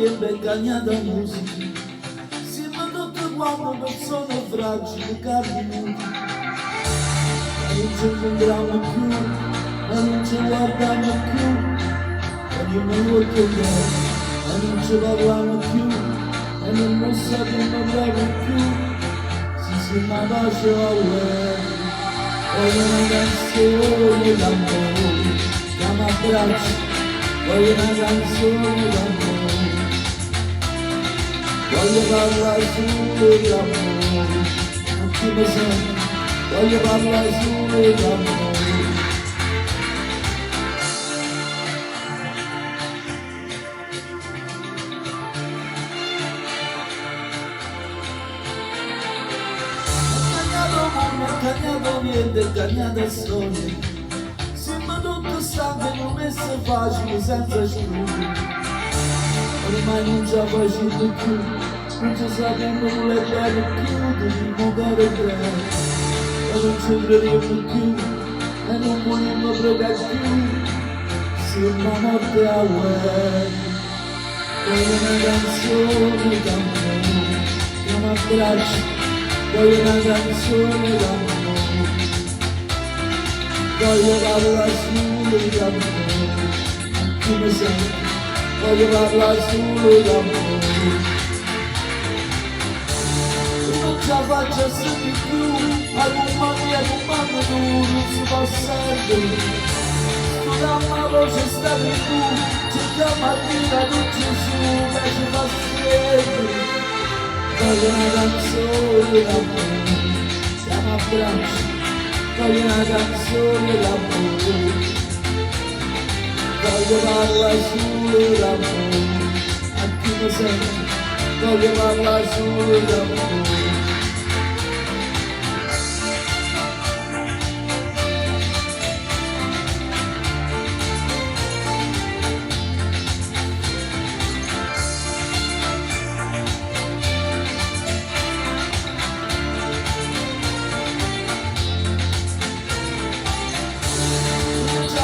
riempie cagna da musica, siamo tutti quanti persone fragili, carni nudi, ma non ci incontriamo più, ma non ci guardiamo più, ognuno molto bene, ma non ci parliamo più, e non sappiamo proprio più, si ma pace a uomo. Voglio una canzone d'amore, che mi abbraccia, voglio una canzone d'amore, voglio parlare solo d'amore, non ti mi sento, voglio parlare solo d'amore. Cagnato niente, cagnato storia, siamo tutti stanchi, non è facile senza scrupoli, ormai non ci facciamo più, non ci sappiamo voler più, dobbiamo dare bene, e non ci crediamo più, e non vogliamo pregare più, siamo morti a uomo, voglio una canzone d'amore, che mi abbraccia, voglio una canzone d'amore, voglio parlare solo d'amore, tu mi senti, voglio parlare solo d'amore, non ce la faccio sempre più, a compagnia con mamma tu non si può sempre, studiamo la voce sta più tu, cerchiamo a dire tu Gesù che ci fa sempre, voglio una canzone d'amore, che mi abbraccia, voglio una canzone d'amore, voglio parlare solo d'amore, a chi mi sente, voglio parlare solo d'amore.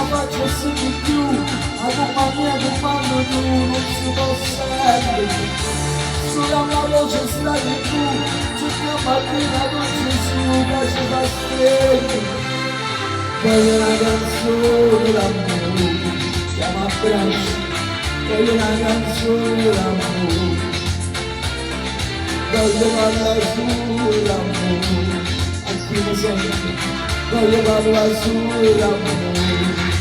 Faccio sempre più, a compagnia con mamma tu non si può sempre, sulla mia voce stai tu, cerchiamo a dire tu Gesù che ci fa stare, voglio una canzone d'amore, che mi abbraccia, voglio una canzone d'amore, voglio parlare solo d'amore, a chi mi sente, voglio parlare solo d'amore.